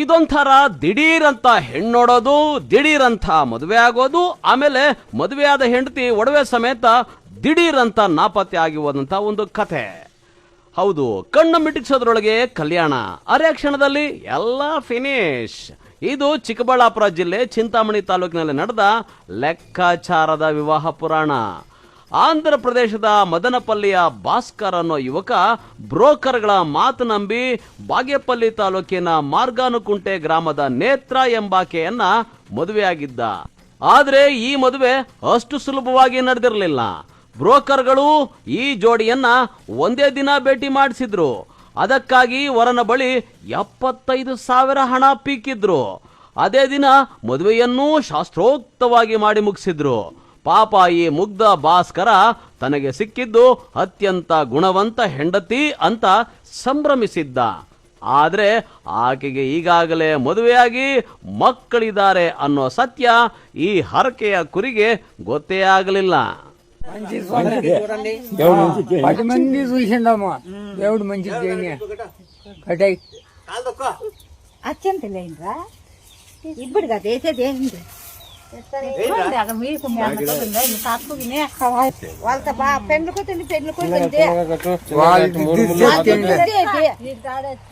ಇದೊಂಥರ ದಿಢೀರ್ ಅಂತ ಹೆಣ್ಣೋಡೋದು, ದಿಢೀರ್ ಅಂತ ಮದುವೆ ಆಗೋದು, ಆಮೇಲೆ ಮದುವೆ ಆದ ಹೆಂಡತಿ ಒಡವೆ ಸಮೇತ ದಿಢೀರ್ ಅಂತ ನಾಪತ್ತೆ ಆಗಿರುವಂತ ಒಂದು ಕಥೆ. ಹೌದು, ಕಣ್ಣು ಮಿಟಿಸೋದ್ರೊಳಗೆ ಕಲ್ಯಾಣ, ಅರೆ ಕ್ಷಣದಲ್ಲಿ ಎಲ್ಲ ಫಿನಿಶ್. ಇದು ಚಿಕ್ಕಬಳ್ಳಾಪುರ ಜಿಲ್ಲೆ ಚಿಂತಾಮಣಿ ತಾಲೂಕಿನಲ್ಲಿ ನಡೆದ ಲೆಕ್ಕಾಚಾರದ ವಿವಾಹ ಪುರಾಣ. ಆಂಧ್ರ ಪ್ರದೇಶದ ಮದನಪಲ್ಲಿಯ ಭಾಸ್ಕರ್ ಅನ್ನೋ ಯುವಕ ಬ್ರೋಕರ್ಗಳ ಮಾತು ನಂಬಿ ಬಾಗೇಪಲ್ಲಿ ತಾಲೂಕಿನ ಮಾರ್ಗಾನುಕುಂಟೆ ಗ್ರಾಮದ ನೇತ್ರ ಎಂಬಾಕೆಯನ್ನ ಮದುವೆಯಾಗಿದ್ದ. ಆದ್ರೆ ಈ ಮದುವೆ ಅಷ್ಟು ಸುಲಭವಾಗಿ ನಡೆದಿರಲಿಲ್ಲ. ಬ್ರೋಕರ್ಗಳು ಈ ಜೋಡಿಯನ್ನ ಒಂದೇ ದಿನ ಭೇಟಿ ಮಾಡಿಸಿದ್ರು. ಅದಕ್ಕಾಗಿ ವರನ ಬಳಿ 75,000 ಹಣ ಪೀಕಿದ್ರು. ಅದೇ ದಿನ ಮದುವೆಯನ್ನೂ ಶಾಸ್ತ್ರೋಕ್ತವಾಗಿ ಮಾಡಿ ಮುಗಿಸಿದ್ರು. ಪಾಪ ಈ ಮುಗ್ಧ ಭಾಸ್ಕರ ತನಗೆ ಸಿಕ್ಕಿದ್ದು ಅತ್ಯಂತ ಗುಣವಂತ ಹೆಂಡತಿ ಅಂತ ಸಂಭ್ರಮಿಸಿದ್ದ. ಆದ್ರೆ ಆಕೆಗೆ ಈಗಾಗಲೇ ಮದುವೆಯಾಗಿ ಮಕ್ಕಳಿದ್ದಾರೆ ಅನ್ನೋ ಸತ್ಯ ಈ ಹರಕೆಯ ಕುರಿಗೆ ಗೊತ್ತೇ ಆಗಲಿಲ್ಲ.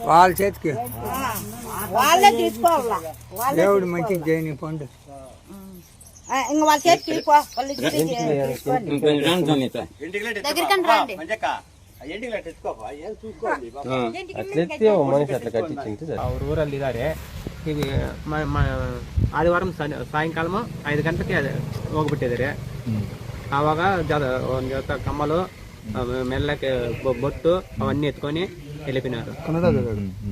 వాళ్ళ చేతికి వాళ్ళే తీసుకోవాలా, దేవుడు మంచిగా చేయని పండు. ఇంక వాళ్ళ చేతికి ಅವ್ರ ಊರಲ್ಲಿ ಇದ್ದಾರೆ. ಈಗ ಆದಿವಾರ ಸಾಯಂಕಾಲ 5 ಗಂಟೆಗೆ ಹೋಗ್ಬಿಟ್ಟಿದ್ದಾರೆ. ಆವಾಗ ಒಂದು ಜೊತೆ ಕಮ್ಮಲು ಮೆಲ್ಲಕ್ಕೆ ಬೊಟ್ಟು ಅವన్నీ ಎತ್ಕೊಂಡು ಎಲಿಪಿನಾರು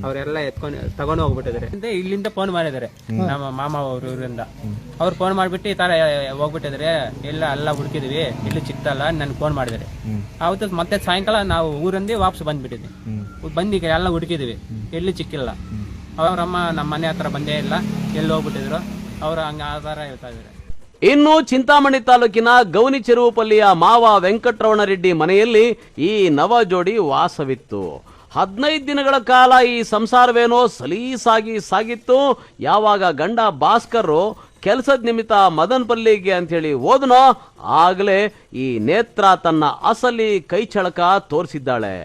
ಅವರೆಲ್ಲ ಎತ್ಕೊಂಡು ತಗೊಂಡು ಹೋಗ್ಬಿಟ್ಟಿದ್ದಾರೆ. ಇಲ್ಲಿಂದ ಫೋನ್ ಮಾಡಿದ್ದಾರೆ ನಮ್ಮ ಮಾಮ ಅವ್ರ ಊರಿಂದ. ಅವ್ರು ಫೋನ್ ಮಾಡ್ಬಿಟ್ಟು ಈ ತರ ಹೋಗ್ಬಿಟ್ಟಿದ್ದಾರೆ, ಎಲ್ಲ ಹುಡುಕಿದ್ವಿ, ಇಲ್ಲಿ ಸಿಕ್ತಲ್ಲ, ನನ್ಗೆ ಫೋನ್ ಮಾಡಿದ್ದಾರೆ. ಅವತ್ತು ಮತ್ತೆ ಸಾಯಂಕಾಲ ನಾವು ಊರಿಂದ ವಾಪಸ್ ಬಂದ್ಬಿಟ್ಟಿದ್ವಿ. ಬಂದೀಗ ಎಲ್ಲ ಹುಡುಕಿದ್ವಿ, ಎಲ್ಲಿ ಸಿಕ್ಕಿಲ್ಲ. ಅವರಮ್ಮ ನಮ್ಮ ಮನೆ ಹತ್ರ ಬಂದೇ ಇಲ್ಲ, ಎಲ್ಲಿ ಹೋಗ್ಬಿಟ್ಟಿದ್ರು. ಅವ್ರು ಹಂಗ ಆಧಾರ ಹೇಳ್ತಾ ಇದ್ದಾರೆ. ಇನ್ನು ಚಿಂತಾಮಣಿ ತಾಲೂಕಿನ ಗೌನಿ ಚೆರುವುಪಲ್ಲಿಯ ಮಾವ ವೆಂಕಟರಮಣ ರೆಡ್ಡಿ ಮನೆಯಲ್ಲಿ ಈ ನವ ಜೋಡಿ ವಾಸವಿತ್ತು. 15 ದಿನಗಳ ಕಾಲ ಈ ಸಂಸಾರವೇನೋ ಸಲೀಸಾಗಿ ಸಾಗಿತ್ತು. ಯಾವಾಗ ಗಂಡ ಭಾಸ್ಕರ್ ಕೆಲಸದ ನಿಮಿತ್ತ ಮದನಪಲ್ಲಿಗೆ ಅಂತ ಹೇಳಿ ಹೋದನೋ ಆಗಲೇ ಈ ನೇತ್ರ ತನ್ನ ಅಸಲಿ ಕೈ ಚಳಕ ತೋರಿಸಿದ್ದಾಳೆ.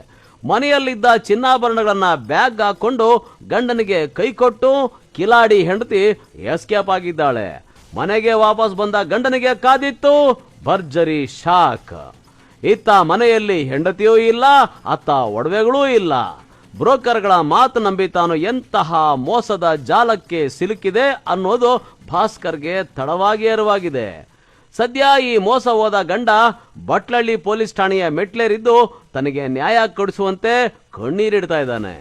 ಮನೆಯಲ್ಲಿದ್ದ ಚಿನ್ನಾಭರಣಗಳನ್ನ ಬ್ಯಾಗ್ ಹಾಕೊಂಡು ಗಂಡನಿಗೆ ಕೈ ಕೊಟ್ಟು ಕಿಲಾಡಿ ಹೆಂಡತಿ ಎಸ್ಕೇಪ್ ಆಗಿದ್ದಾಳೆ. ಮನೆಗೆ ವಾಪಸ್ ಬಂದ ಗಂಡನಿಗೆ ಕಾದಿತ್ತು ಭರ್ಜರಿ ಶಾಕ್. ಇತ್ತ ಮನೆಯಲ್ಲಿ ಹೆಂಡತಿಯೂ ಇಲ್ಲ, ಅತ್ತ ಒಡವೆಗಳೂ ಇಲ್ಲ. ಬ್ರೋಕರ್ಗಳ ಮಾತು ನಂಬಿ ತಾನು ಎಂತಹ ಮೋಸದ ಜಾಲಕ್ಕೆ ಸಿಲುಕಿದೆ ಅನ್ನೋದು ಭಾಸ್ಕರ್ಗೆ ತಡವಾಗಿ ಅರಿವಾಗಿದೆ. ಸದ್ಯ ಈ ಮೋಸ ಹೋದ ಗಂಡ ಬಟ್ಲಳ್ಳಿ ಪೊಲೀಸ್ ಠಾಣೆಯ ಮೆಟ್ಲೇರಿದ್ದು ತನಗೆ ನ್ಯಾಯ ಕೊಡಿಸುವಂತೆ ಕಣ್ಣೀರಿಡ್ತಾ ಇದ್ದಾನೆ.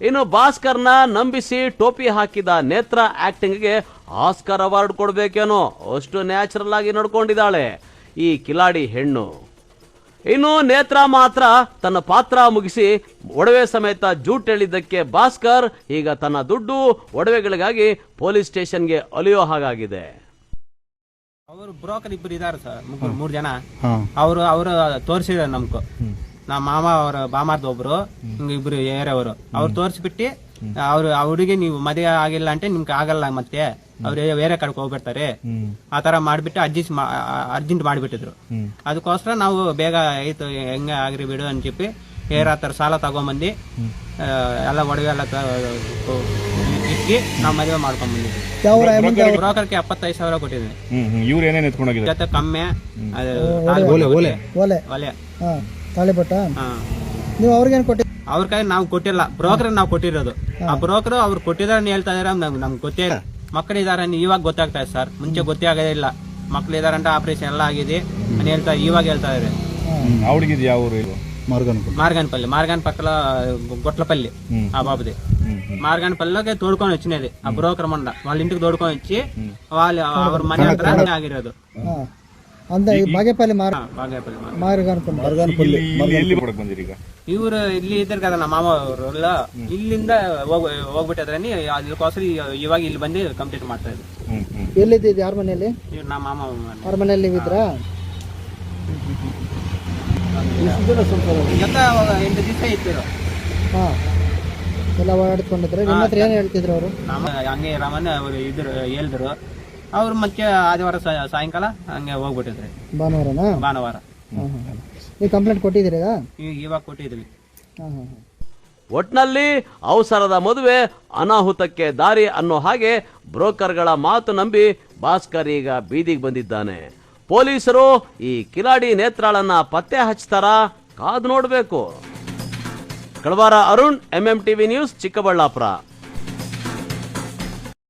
ಇನ್ನು ಭಾಸ್ಕರ್ನ ನಂಬಿಸಿ ಟೋಪಿ ಹಾಕಿದ ನೇತ್ರ ಆಕ್ಟಿಂಗ್ಗೆ ಆಸ್ಕರ್ ಅವಾರ್ಡ್ ಕೊಡ್ಬೇಕೇನೋ, ಅಷ್ಟು ನ್ಯಾಚುರಲ್ ಆಗಿ ನಡ್ಕೊಂಡಿದ್ದಾಳೆ ಈ ಕಿಲಾಡಿ ಹೆಣ್ಣು. ಇನ್ನು ನೇತ್ರ ಮಾತ್ರ ತನ್ನ ಪಾತ್ರ ಮುಗಿಸಿ ಒಡವೆ ಸಮೇತ ಜೂಟ್ ಹೇಳಿದ್ದಕ್ಕೆ ಭಾಸ್ಕರ್ ಈಗ ತನ್ನ ದುಡ್ಡು ಒಡವೆಗಳಿಗಾಗಿ ಪೊಲೀಸ್ ಸ್ಟೇಷನ್ಗೆ ಅಲಿಯೋ ಹಾಗಾಗಿದೆ. ಅವರು ಬ್ರೋಕರ್ ಇಬ್ಬರು ಇದಾರೆ ಸರ್, 3 ಜನ. ಅವರು ತೋರಿಸಿದಾರೆ ನಮ್ಗೂ. ನಮ್ಮ ಮಾಮ ಅವರ ಬಾಮಾರ್ದ ಒಬ್ರು, ಇಬ್ರು ಏರವರು. ಅವ್ರು ತೋರಿಸ್ಬಿಟ್ಟು ಅವ್ರು ಆ ಹುಡುಗಿ ನೀವು ಮದುವೆ ಆಗಿಲ್ಲ అంటే ನಿಮ್ಗೆ ಆಗಲ್ಲ, ಮತ್ತೆ ಅವ್ರು ಬೇರೆ ಕಡೆಗೆ ಹೋಗ್ಬಿಡ್ತಾರೆ, ಆ ತರ ಮಾಡ್ಬಿಟ್ಟು ಅರ್ಜೆಂಟ್ ಮಾಡಿಬಿಟ್ಟಿದ್ರು. ಅದಕ್ಕೋಸ್ಕರ ನಾವು ಬೇಗ ಆಯ್ತು ಹೆಂಗ ಆಗ್ರಿ ಬಿಡು ಅಂತ చెప్పి ಏರಾತರ ಸಾಲ ತಗೊಂಬಂದು ಎಲ್ಲ ಒಡವೆ ಎಲ್ಲ ಇಕ್ಕಿ ನಾವು ಮದುವೆ ಮಾಡ್ಕೊಂಡ್ ಬಂದಿದ್ವಿ. ಬ್ರೋಕರ್ಗೆ 75,000 ಕೊಟ್ಟಿದ್ವಿ. ಜೊತೆ ಕಮ್ಮೆ ಒಲೆ ತಾಳಿಬಟ್ಟ ನೀವು ಅವ್ರಿಗೇನು ಕೊಟ್ಟಿ? ಅವ್ರ ಕೈ ನಾವು ಕೊಟ್ಟಿಲ್ಲ, ಬ್ರೋಕರ್ ನಾವು ಕೊಟ್ಟಿರೋದು. ಆ ಬ್ರೋಕರ್ ಅವ್ರು ಕೊಟ್ಟಿದಾರೆ ಹೇಳ್ತಾ ಇದಾರೆ, ನಮ್ಗೆ ಗೊತ್ತೇ ಇಲ್ಲ. ಮಕ್ಕಳಿದಾರೆ ಇವಾಗ ಗೊತ್ತಾಗ್ತಾ ಇದೆ ಸರ್, ಮುಂಚೆ ಗೊತ್ತೇ ಆಗೋದೇ ಇಲ್ಲ. ಮಕ್ಕಳಿದಾರೆ ಅಂತ ಆಪರೇಷನ್ ಎಲ್ಲ ಆಗಿದೆ ಅಂತ ಹೇಳ್ತಾ ಇವಾಗ ಹೇಳ್ತಾ ಇದಾರೆ. మార్గాన్ పక్కల గొట్లపల్లి ఆ బాబుది. మార్గాన్ పల్లిలోకి తోడుకొని వచ్చినది ఆ బ్రోకర్ మండ వాళ్ళ ఇంటికి తోడుకొని వచ్చి వాళ్ళు ಅವ್ರ ಮನೆ ಹತ್ರ ಆಗಿರೋದು. ಇವ್ರು ಇಲ್ಲಿ ಇದ್ದಾರೆ కదా ನಮ್ಮ ಮಾಮ ಅವರೆಲ್ಲ, ಇಲ್ಲಿಂದ ಹೋಗ್ಬಿಟ್ಟಿದ್ರನಿ. ಅದಕ್ಕೋಸ್ಕರ ಇವಾಗ ಇಲ್ಲಿ ಬಂದು ಕಂಪ್ಲೀಟ್ ಮಾಡ್ತಾ ಇದ್ರು. ಎಲ್ಲಿದ್ದು ಯಾರ ಮನೆಯಲ್ಲಿ? ಇವ್ರು ನಮ್ಮ ಮಾಮ ಅವ್ರ ಮನೆಯಲ್ಲಿ ಇದ್ರಾ? ಜೊತೆ 8 ದಿವಸ ಇತ್ತು. ಎಲ್ಲ ಓಡಾಡ್ಕೊಂಡಿದ್ರೆ ನಿಮ್ಮ ಹತ್ರ ಏನು ಹೇಳ್ತಿದ್ರು ಅವರು? ನಮ್ಮ ಹಂಗೆ ರಾಮಣ್ಣ ಅವರು ಇದ್ರು ಹೇಳಿದ್ರು. ಅವ್ರು ಮತ್ತೆ ಆದಿವಾರ ಸಾಯಂಕಾಲ ಹಂಗೆ ಹೋಗ್ಬಿಟ್ಟಿದ್ರಿ. ಭಾನುವಾರ. ನೀವು ಕಂಪ್ಲೇಂಟ್ ಕೊಟ್ಟಿದ್ದೀರಾ? ಇವಾಗ ಕೊಟ್ಟಿದ್ವಿ. ಒಟ್ನಲ್ಲಿ ಅವಸರದ ಮದುವೆ ಅನಾಹುತಕ್ಕೆ ದಾರಿ ಅನ್ನೋ ಹಾಗೆ ಬ್ರೋಕರ್ಗಳ ಮಾತು ನಂಬಿ ಭಾಸ್ಕರ್ ಈಗ ಬೀದಿಗೆ ಬಂದಿದ್ದಾನೆ. ಪೊಲೀಸರು ಈ ಕಿಲಾಡಿ ನೇತ್ರಾಳನ್ನ ಪತ್ತೆ ಹಚ್ತಾರಾ? ಕಾದು ನೋಡಬೇಕು. ಕಳವಾರ ಅರುಣ್, MMTV ನ್ಯೂಸ್, ಚಿಕ್ಕಬಳ್ಳಾಪುರ.